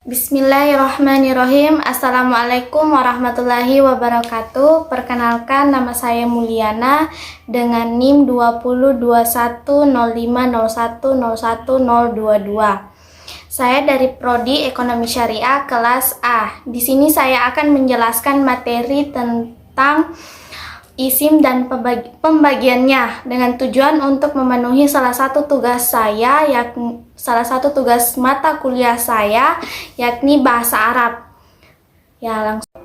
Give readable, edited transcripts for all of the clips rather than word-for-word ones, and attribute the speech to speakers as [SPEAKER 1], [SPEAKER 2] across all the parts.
[SPEAKER 1] Bismillahirrahmanirrahim. Assalamualaikum warahmatullahi wabarakatuh. Perkenalkan, nama saya Mulyana dengan NIM 202105010122. Saya dari Prodi Ekonomi Syariah kelas A. Di sini saya akan menjelaskan materi tentang isim dan pembagiannya dengan tujuan untuk memenuhi salah satu tugas mata kuliah saya, yakni bahasa Arab. Ya, langsung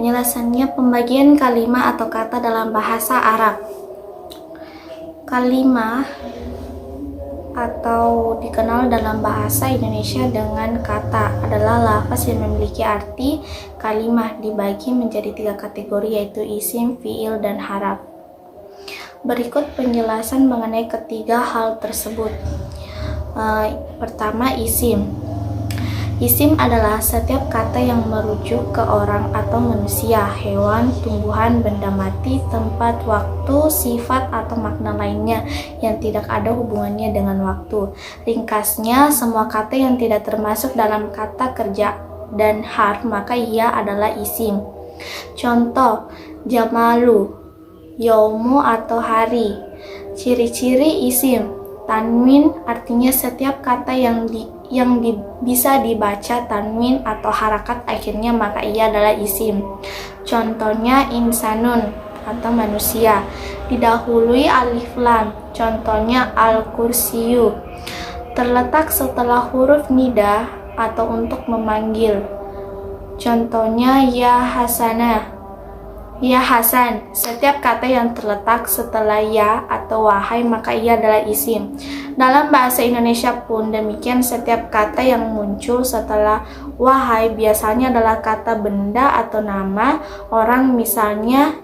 [SPEAKER 1] penjelasannya. Pembagian kalimah atau kata dalam bahasa Arab. Kalimah atau dikenal dalam bahasa Indonesia dengan kata adalah lafaz yang memiliki arti. Kalimah dibagi menjadi 3 kategori, yaitu isim, fiil, dan haraf. Berikut penjelasan mengenai ketiga hal tersebut. Pertama, isim. Isim adalah setiap kata yang merujuk ke orang atau manusia, hewan, tumbuhan, benda mati, tempat, waktu, sifat, atau makna lainnya yang tidak ada hubungannya dengan waktu. Ringkasnya, semua kata yang tidak termasuk dalam kata kerja dan harf, maka ia adalah isim. Contoh, jamalu, yaumu atau hari. Ciri-ciri isim. Tanwin artinya setiap kata yang bisa dibaca tanwin atau harakat akhirnya, maka ia adalah isim. Contohnya insanun atau manusia, didahului alif lam. Contohnya al-kursiyu, terletak setelah huruf nida atau untuk memanggil. Contohnya ya hasanah, ya Hasan. Setiap kata yang terletak setelah ya atau wahai, maka ia adalah isim. Dalam bahasa Indonesia pun demikian, setiap kata yang muncul setelah wahai biasanya adalah kata benda atau nama orang misalnya,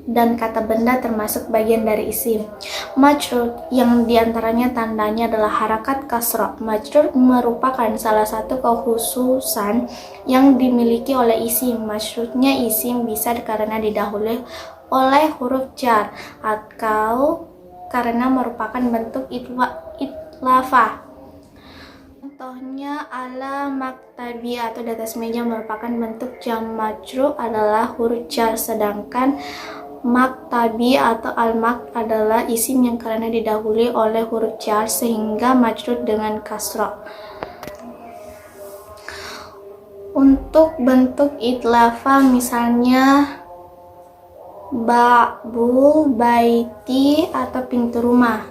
[SPEAKER 1] dan kata benda termasuk bagian dari isim. Majrur, yang diantaranya tandanya adalah harakat kasrah. Majrur merupakan salah satu kekhususan yang dimiliki oleh isim. Majrurnya isim bisa karena didahului oleh huruf jar atau karena merupakan bentuk itlafah. Contohnya ala maktabi atau di atas meja merupakan bentuk jar majrur adalah huruf jar, sedangkan maktabi atau al-mak adalah isim yang karena didahului oleh huruf jar sehingga majrur dengan kasrah. Untuk bentuk itlafah misalnya ba'bu, baiti atau pintu rumah.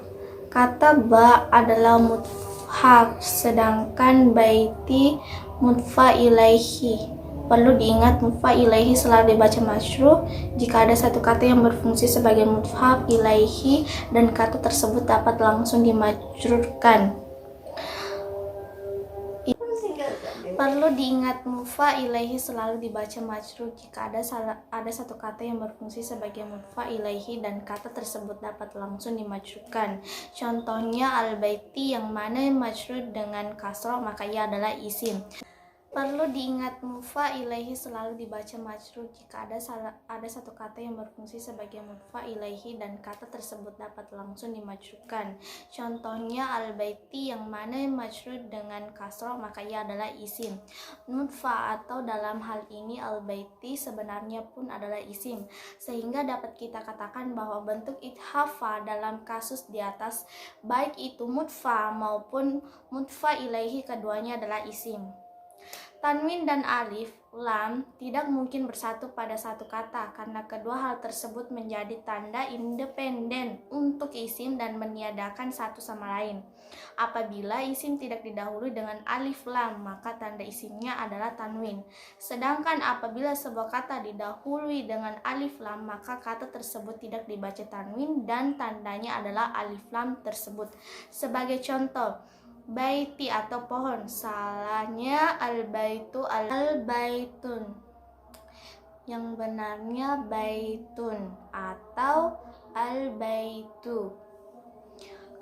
[SPEAKER 1] Kata ba adalah mudhaf, sedangkan baiti mudfa ilaihi. Perlu diingat, mudhaf ilaihi selalu dibaca majrur jika ada satu kata yang berfungsi sebagai mudhaf ilaihi dan kata tersebut dapat langsung dimajrurkan. Perlu diingat, mudhaf ilaihi selalu dibaca majrur jika ada satu kata yang berfungsi sebagai mudhaf ilaihi dan kata tersebut dapat langsung dimajrurkan. Contohnya al-baiti, yang mana majrur dengan kasrah, maka ia adalah isim. Perlu diingat, mudhaf ilaihi selalu dibaca majrur jika ada satu kata yang berfungsi sebagai mudhaf ilaihi dan kata tersebut dapat langsung dimajrurkan. Contohnya al-baiti, yang mana majrur dengan kasrah, maka ia adalah isim. Mudhaf atau dalam hal ini al-baiti sebenarnya pun adalah isim, sehingga dapat kita katakan bahwa bentuk idhafa dalam kasus di atas, baik itu mudhaf maupun mudhaf ilaihi, keduanya adalah isim. Tanwin dan alif lam tidak mungkin bersatu pada satu kata karena kedua hal tersebut menjadi tanda independen untuk isim dan meniadakan satu sama lain. Apabila isim tidak didahului dengan alif lam, maka tanda isimnya adalah tanwin. Sedangkan apabila sebuah kata didahului dengan alif lam, maka kata tersebut tidak dibaca tanwin dan tandanya adalah alif lam tersebut. Sebagai contoh, baiti atau pohon, salahnya al-baitu al-baitun, yang benarnya baitun atau al-baitu.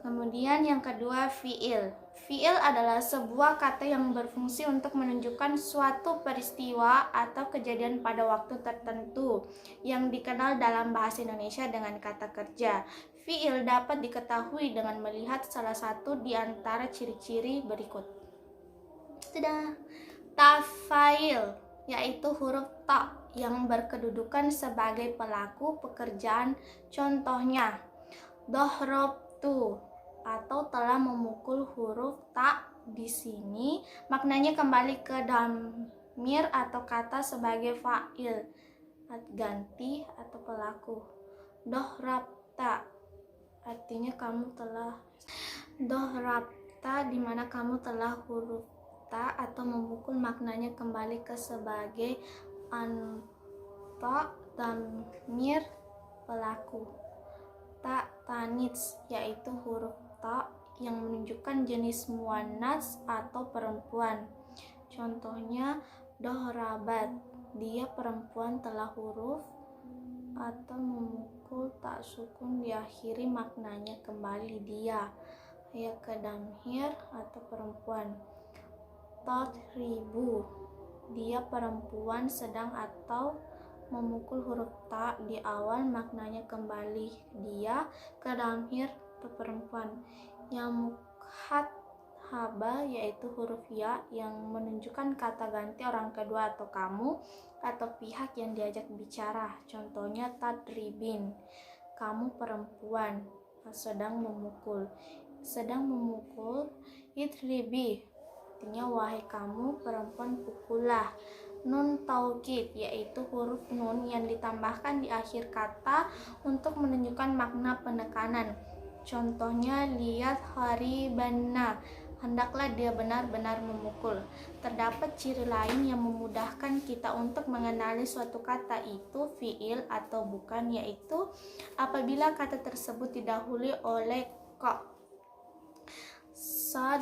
[SPEAKER 1] Kemudian yang kedua, fiil. Fiil adalah sebuah kata yang berfungsi untuk menunjukkan suatu peristiwa atau kejadian pada waktu tertentu yang dikenal dalam bahasa Indonesia dengan kata kerja. Fiil dapat diketahui dengan melihat salah satu di antara ciri-ciri berikut. Sudah. Tafail, yaitu huruf ta yang berkedudukan sebagai pelaku pekerjaan. Contohnya, dohrobtu atau telah memukul. Huruf ta di sini maknanya kembali ke damir atau kata sebagai fa'il, ganti atau pelaku. Dohrabta artinya kamu telah. Dohrabta di mana kamu telah. Huruf ta atau memukul maknanya kembali ke sebagai anta damir pelaku. Ta tanits, yaitu huruf ta yang menunjukkan jenis muannas atau perempuan. Contohnya, dohrabat, dia perempuan telah. Huruf atau memukul tak sukun diakhiri maknanya kembali dia, ya ke damir atau perempuan. Tatribu, dia perempuan sedang atau memukul. Huruf ta di awal maknanya kembali dia ke damir atau perempuan. Yamukhat haba, yaitu huruf ya yang menunjukkan kata ganti orang kedua atau kamu atau pihak yang diajak bicara. Contohnya, tadribin, kamu perempuan sedang memukul. Sedang memukul. Idribi, artinya wahai kamu perempuan pukullah. Nun taukid, yaitu huruf nun yang ditambahkan di akhir kata untuk menunjukkan makna penekanan. Contohnya, lihat haribanna, hendaklah dia benar-benar memukul. Terdapat ciri lain yang memudahkan kita untuk mengenali suatu kata itu fiil atau bukan, yaitu apabila kata tersebut didahului oleh ka, sa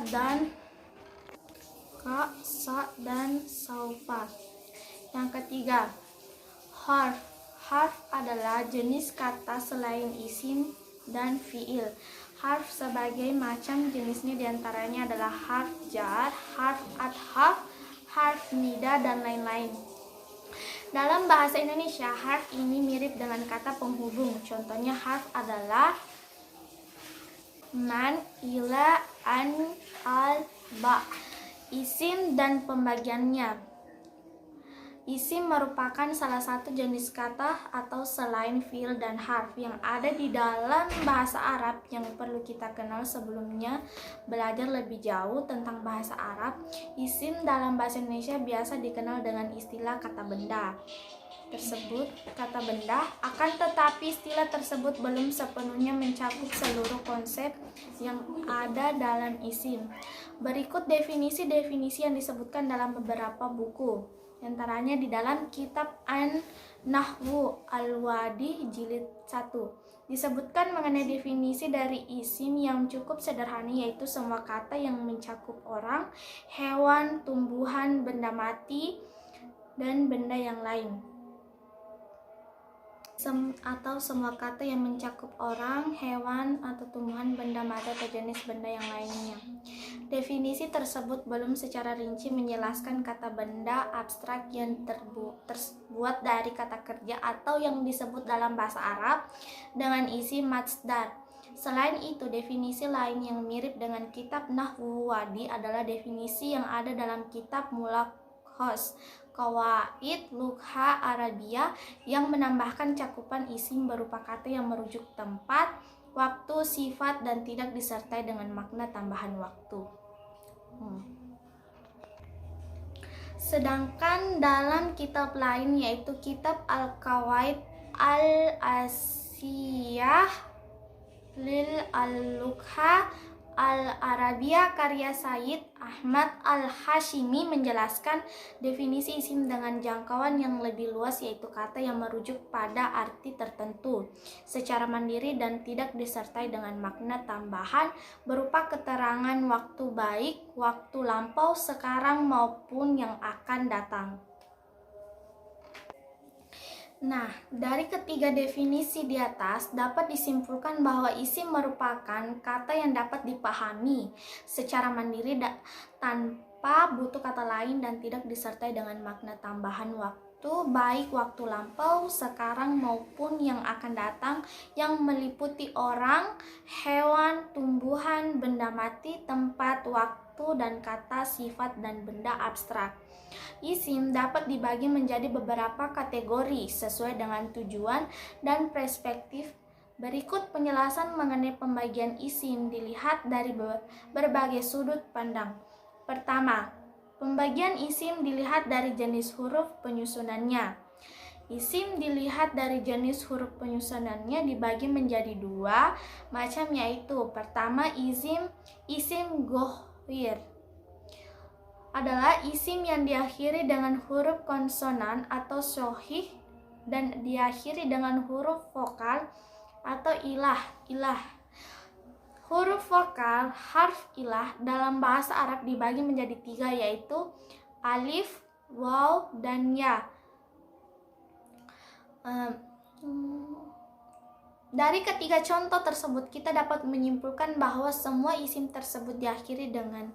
[SPEAKER 1] dan saufa. Yang ketiga, harf. Harf adalah jenis kata selain isim dan fiil. Harf sebagai macam jenisnya diantaranya adalah harf jar, harf adhaf, harf nida, dan lain-lain. Dalam bahasa Indonesia, harf ini mirip dengan kata penghubung. Contohnya, harf adalah man, ila, an, al, ba. Isim dan pembagiannya. Isim merupakan salah satu jenis kata atau selain fiil dan harf yang ada di dalam bahasa Arab yang perlu kita kenal sebelumnya belajar lebih jauh tentang bahasa Arab. Isim dalam bahasa Indonesia biasa dikenal dengan istilah kata benda tersebut, kata benda, akan tetapi istilah tersebut belum sepenuhnya mencakup seluruh konsep yang ada dalam isim. Berikut definisi-definisi yang disebutkan dalam beberapa buku, antaranya di dalam kitab An-Nahwu Al-Wadi jilid 1. Disebutkan mengenai definisi dari isim yang cukup sederhana, yaitu semua kata yang mencakup orang, hewan, tumbuhan, benda mati, dan benda yang lain. Atau semua kata yang mencakup orang, hewan, atau tumbuhan, benda mati, atau jenis benda yang lainnya. Definisi tersebut belum secara rinci menjelaskan kata benda abstrak yang terbuat dari kata kerja atau yang disebut dalam bahasa Arab dengan isi masdar. Selain itu, definisi lain yang mirip dengan kitab Nahwu Wadi adalah definisi yang ada dalam kitab Mulakhos Qawaid Lugha Arabiyah yang menambahkan cakupan isim berupa kata yang merujuk tempat, waktu, sifat, dan tidak disertai dengan makna tambahan waktu. Sedangkan dalam kitab lain, yaitu kitab Al-Qawaid Al-Asiyah lil Al-Lugha Al-Arabiyah karya Sayyid Ahmad Al-Hashimi menjelaskan definisi isim dengan jangkauan yang lebih luas, yaitu kata yang merujuk pada arti tertentu secara mandiri dan tidak disertai dengan makna tambahan berupa keterangan waktu baik, waktu lampau, sekarang maupun yang akan datang. Nah, dari ketiga definisi di atas dapat disimpulkan bahwa isim merupakan kata yang dapat dipahami secara mandiri tanpa butuh kata lain dan tidak disertai dengan makna tambahan waktu, baik waktu lampau, sekarang maupun yang akan datang, yang meliputi orang, hewan, tumbuhan, benda mati, tempat, waktu, sesuatu dan kata, sifat, dan benda abstrak. Isim dapat dibagi menjadi beberapa kategori sesuai dengan tujuan dan perspektif. Berikut penjelasan mengenai pembagian isim dilihat dari berbagai sudut pandang. Pertama, pembagian isim dilihat dari jenis huruf penyusunannya. Isim dilihat dari jenis huruf penyusunannya dibagi menjadi dua macam, yaitu pertama isim ghoir adalah isim yang diakhiri dengan huruf konsonan atau sahih dan diakhiri dengan huruf vokal atau ilah. Huruf vokal harf ilah dalam bahasa Arab dibagi menjadi tiga, yaitu alif, waw, dan ya. Dari ketiga contoh tersebut kita dapat menyimpulkan bahwa semua isim tersebut diakhiri dengan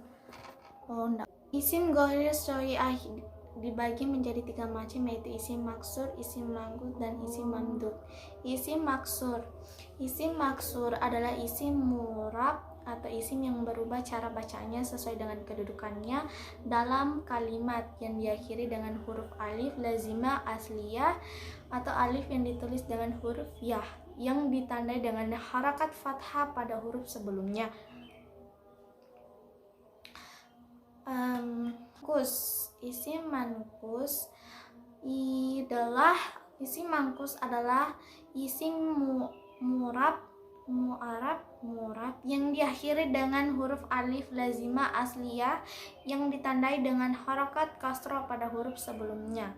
[SPEAKER 1] isim ghoir syai'ah dibagi menjadi tiga macam, yaitu isim maksur, isim mangkut, dan isim mamdud. Isim maksur adalah isim murab atau isim yang berubah cara bacanya sesuai dengan kedudukannya dalam kalimat, yang diakhiri dengan huruf alif lazimah asliyah atau alif yang ditulis dengan huruf yah yang ditandai dengan harakat fathah pada huruf sebelumnya. Isim mangkus adalah isim mu'arab yang diakhiri dengan huruf alif lazimah asliyah yang ditandai dengan harakat kasrah pada huruf sebelumnya.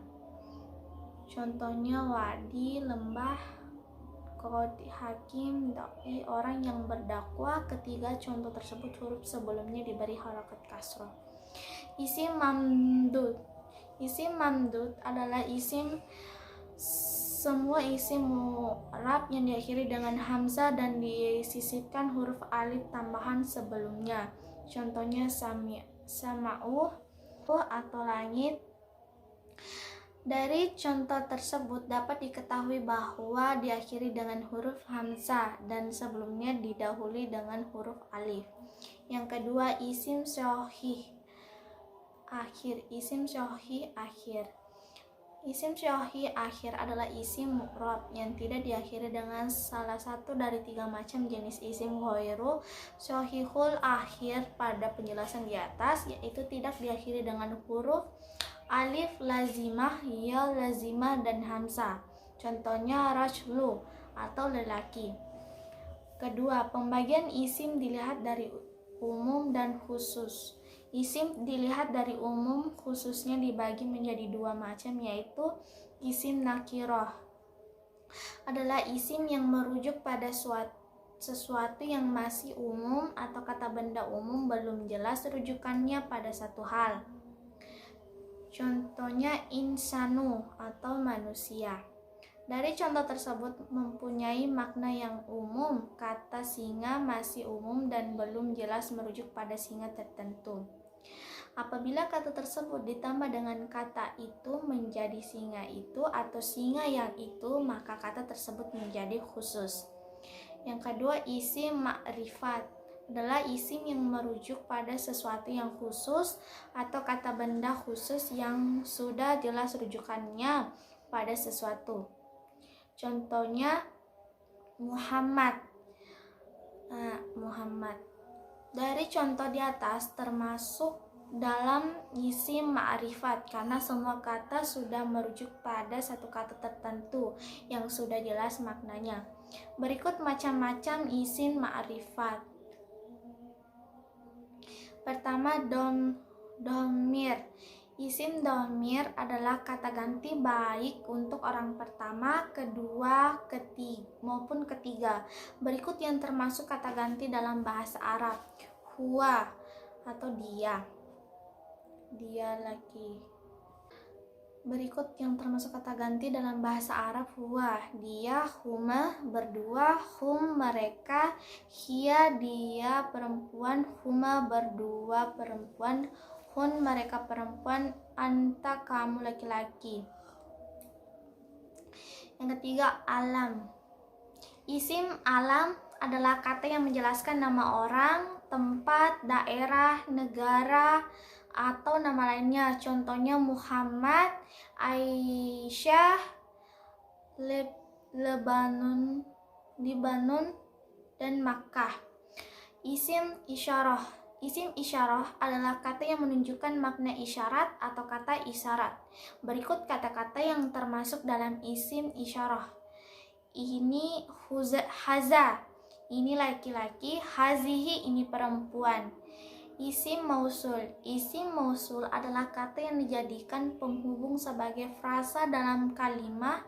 [SPEAKER 1] Contohnya wadi, lembah, qadhi, hakim, dai, orang yang berdakwah. Ketiga contoh tersebut huruf sebelumnya diberi harakat kasrah. Isim mamdud adalah semua isim mu'rab yang diakhiri dengan hamzah dan disisipkan huruf alif tambahan sebelumnya. Contohnya sama'u atau langit. Dari contoh tersebut dapat diketahui bahwa diakhiri dengan huruf hamzah dan sebelumnya didahului dengan huruf alif. Yang kedua, isim syahih akhir. Isim syahih akhir adalah isim mu'rab yang tidak diakhiri dengan salah satu dari tiga macam jenis isim ghairu syahihul akhir pada penjelasan di atas, yaitu tidak diakhiri dengan huruf alif lazimah, ya lazimah, dan hamzah. Contohnya rajulu atau lelaki. Kedua, pembagian isim dilihat dari umum dan khusus. Isim dilihat dari umum, khususnya dibagi menjadi dua macam, yaitu isim nakirah adalah isim yang merujuk pada sesuatu yang masih umum atau kata benda umum belum jelas rujukannya pada satu hal. Contohnya insanu atau manusia. Dari contoh tersebut mempunyai makna yang umum. Kata singa masih umum dan belum jelas merujuk pada singa tertentu. Apabila kata tersebut ditambah dengan kata itu menjadi singa itu atau singa yang itu, maka kata tersebut menjadi khusus. Yang kedua, isim ma'rifat adalah isim yang merujuk pada sesuatu yang khusus atau kata benda khusus yang sudah jelas rujukannya pada sesuatu. Contohnya Muhammad. Dari contoh di atas termasuk dalam isim ma'rifat karena semua kata sudah merujuk pada satu kata tertentu yang sudah jelas maknanya. Berikut macam-macam isim ma'rifat. Pertama, domir. Isim domir adalah kata ganti baik untuk orang pertama, kedua, maupun ketiga. Berikut yang termasuk kata ganti dalam bahasa Arab. Huwa atau dia lagi. Berikut yang termasuk kata ganti dalam bahasa Arab. Huwa, dia, huma, berdua, hum, mereka, hia, dia, perempuan, huma, berdua, perempuan, hun, mereka perempuan, anta, kamu, laki-laki. Yang ketiga, alam. Isim alam adalah kata yang menjelaskan nama orang, tempat, daerah, negara, atau nama lainnya. Contohnya Muhammad, Aisyah, Lebanon, dan Makkah. Isim isyarah. Isim isyarah adalah kata yang menunjukkan makna isyarat atau kata isyarat. Berikut kata-kata yang termasuk dalam isim isyarah. Ini haza, ini laki-laki, hazihi, ini perempuan. Isim mausul. Isim mausul adalah kata yang dijadikan penghubung sebagai frasa dalam kalimat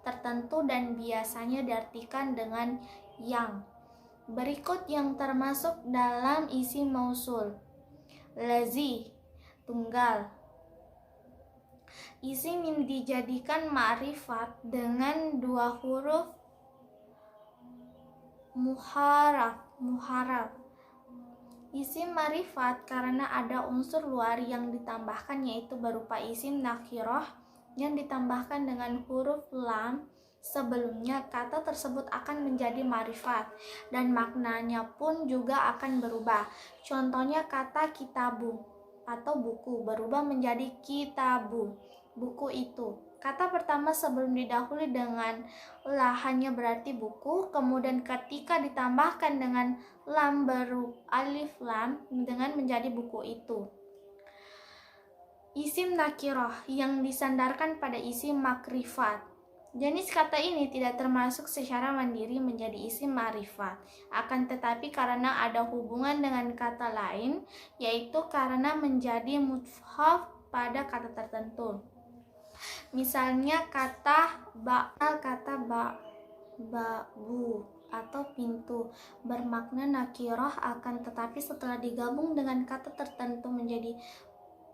[SPEAKER 1] tertentu dan biasanya diartikan dengan yang. Berikut yang termasuk dalam isim mausul. Lazi, tunggal. Isim yang dijadikan ma'rifat dengan dua huruf muharaf. Isim ma'rifat karena ada unsur luar yang ditambahkan, yaitu berupa isim nakirah yang ditambahkan dengan huruf lam sebelumnya. Kata tersebut akan menjadi ma'rifat dan maknanya pun juga akan berubah. Contohnya kata kitabu atau buku berubah menjadi kitabu, buku itu. Kata pertama sebelum didahului dengan la hanya berarti buku, kemudian ketika ditambahkan dengan lam baru alif lam dengan menjadi buku itu. Isim nakirah yang disandarkan pada isim makrifat. Jenis kata ini tidak termasuk secara mandiri menjadi isim ma'rifat, akan tetapi karena ada hubungan dengan kata lain, yaitu karena menjadi mudhaf pada kata tertentu. Misalnya kata babu atau pintu bermakna nakirah, akan tetapi setelah digabung dengan kata tertentu menjadi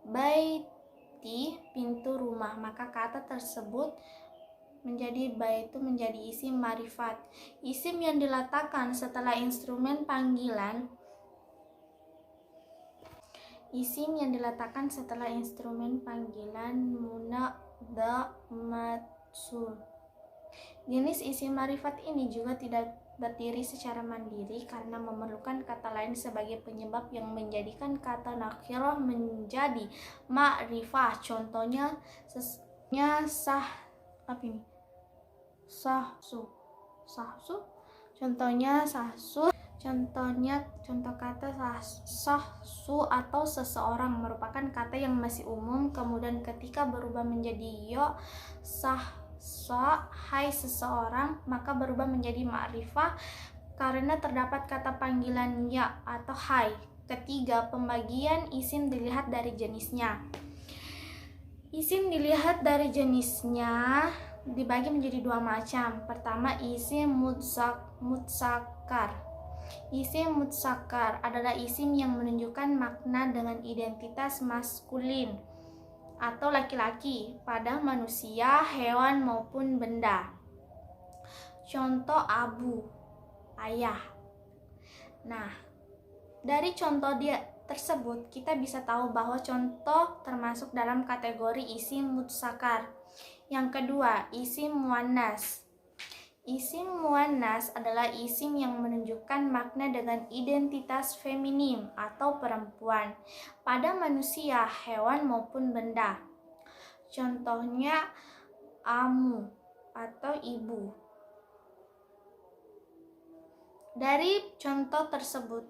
[SPEAKER 1] baiti, pintu rumah, maka kata tersebut menjadi isim ma'rifat. Isim yang diletakkan setelah instrumen panggilan munada matsul. Jenis isim ma'rifat ini juga tidak berdiri secara mandiri karena memerlukan kata lain sebagai penyebab yang menjadikan kata nakirah menjadi ma'rifah. Contohnya sahsu. Contoh kata sahsu atau seseorang merupakan kata yang masih umum, kemudian ketika berubah menjadi yo, hai seseorang, maka berubah menjadi ma'rifah karena terdapat kata panggilan ya atau hai. Ketiga, pembagian isim dilihat dari jenisnya. Isim dilihat dari jenisnya dibagi menjadi dua macam. Pertama, isim mutsakar. Isim mutsakar adalah isim yang menunjukkan makna dengan identitas maskulin atau laki-laki pada manusia, hewan maupun benda. Contoh abu, ayah. Nah, dari contoh tersebut kita bisa tahu bahwa contoh termasuk dalam kategori isim mutsakar. Yang kedua, isim muannas. Isim muannas adalah isim yang menunjukkan makna dengan identitas feminim atau perempuan pada manusia, hewan maupun benda. Contohnya amu atau ibu. Dari contoh tersebut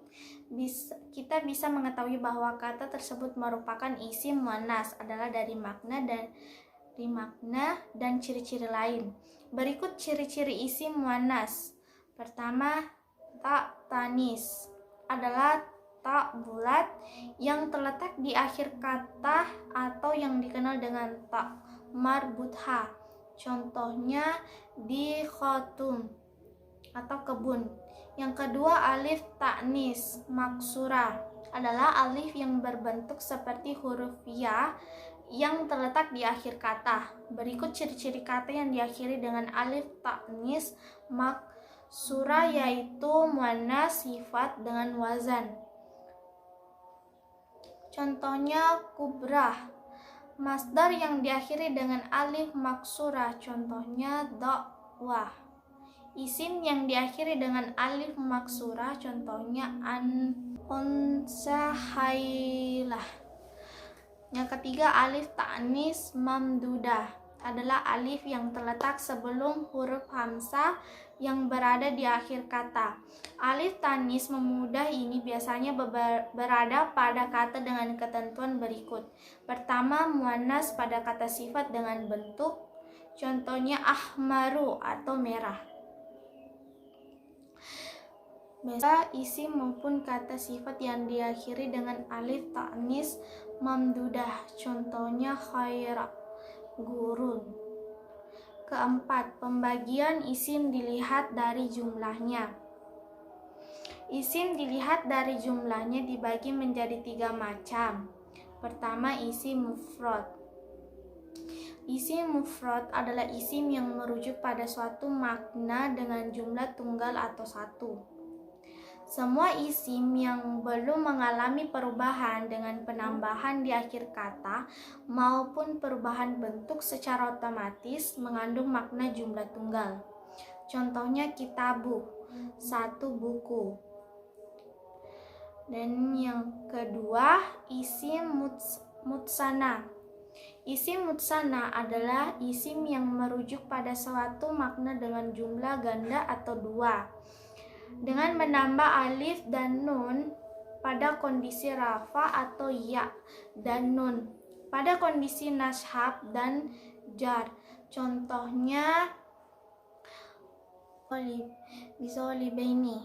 [SPEAKER 1] kita bisa mengetahui bahwa kata tersebut merupakan isim muannas adalah dari makna dan ciri-ciri lain. Berikut ciri-ciri isim muannas. Pertama, tak tanis adalah tak bulat yang terletak di akhir kata atau yang dikenal dengan tak marbutha. Contohnya di khotum atau kebun. Yang kedua, alif ta'nis maksurah adalah alif yang berbentuk seperti huruf ya yang terletak di akhir kata. Berikut ciri-ciri kata yang diakhiri dengan alif ta'nis maksurah, yaitu muannas sifat dengan wazan. Contohnya kubrah, masdar yang diakhiri dengan alif maksurah. Contohnya dakwah. Isim yang diakhiri dengan alif maksurah, contohnya unsa hailah. Yang ketiga, alif ta'nis mamdudah adalah alif yang terletak sebelum huruf hamzah yang berada di akhir kata. Alif ta'nis memudah ini biasanya berada pada kata dengan ketentuan berikut. Pertama, muannas pada kata sifat dengan bentuk, contohnya ahmaru atau merah. Biasa isim maupun kata sifat yang diakhiri dengan alif ta'nis mamdudah, contohnya khaira, gurun. Keempat, pembagian isim dilihat dari jumlahnya. Isim dilihat dari jumlahnya dibagi menjadi 3 macam. Pertama, isim mufrad. Isim mufrad adalah isim yang merujuk pada suatu makna dengan jumlah tunggal atau satu. Semua isim yang belum mengalami perubahan dengan penambahan di akhir kata maupun perubahan bentuk secara otomatis mengandung makna jumlah tunggal. Contohnya kitabu, satu buku. Dan yang kedua, isim mutsana. Isim mutsana adalah isim yang merujuk pada suatu makna dengan jumlah ganda atau 2. Dengan menambah alif dan nun pada kondisi rafa atau ya dan nun pada kondisi nashab dan jar. Contohnya bizolibaini,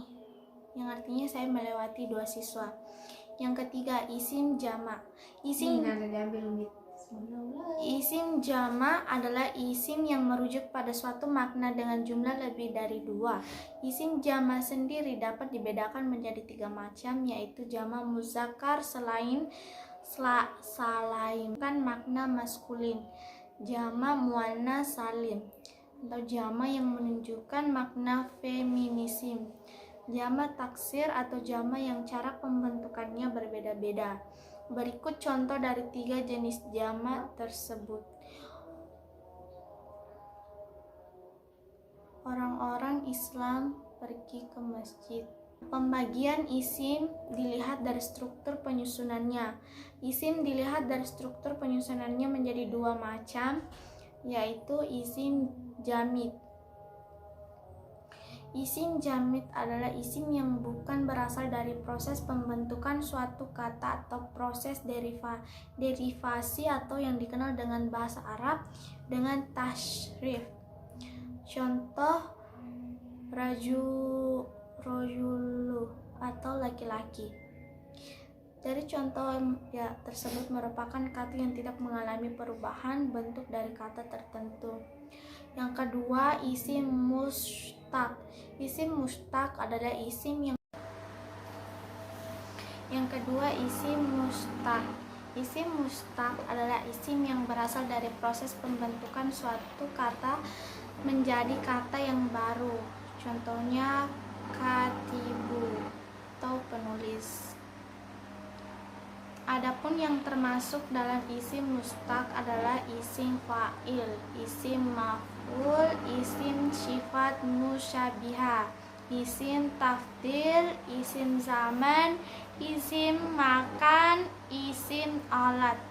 [SPEAKER 1] yang artinya saya melewati 2 siswa. Yang ketiga, isim jama. Isim jama adalah isim yang merujuk pada suatu makna dengan jumlah lebih dari 2. Isim jama sendiri dapat dibedakan menjadi 3 macam, yaitu jama muzakkar selain kan makna maskulin, jama muannas salim atau jama yang menunjukkan makna feminisim, jama taksir atau jama yang cara pembentukannya berbeda-beda. Berikut contoh dari 3 jenis jama tersebut. Orang-orang Islam pergi ke masjid. Pembagian isim dilihat dari struktur penyusunannya. Isim dilihat dari struktur penyusunannya menjadi 2 macam, yaitu isim jamid. Isim jamid adalah isim yang bukan berasal dari proses pembentukan suatu kata atau proses derivasi atau yang dikenal dengan bahasa Arab dengan tashrif. Contoh rajulu atau laki-laki. Dari contoh tersebut merupakan kata yang tidak mengalami perubahan bentuk dari kata tertentu. Yang kedua, isim mustaq. Isim mustaq adalah isim Isim mustaq adalah isim yang berasal dari proses pembentukan suatu kata menjadi kata yang baru. Contohnya katibu atau penulis. Adapun yang termasuk dalam isim mustaq adalah isim fa'il, isim maf'ul, isim sifat musyabihah, isim tafdil, isim zaman, isim makan, isim alat.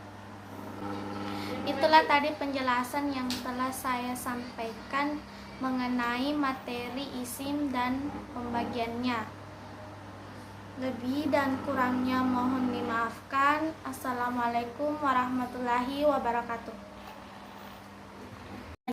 [SPEAKER 1] Itulah tadi penjelasan yang telah saya sampaikan mengenai materi isim dan pembagiannya. Lebih dan kurangnya mohon dimaafkan. Assalamualaikum warahmatullahi wabarakatuh.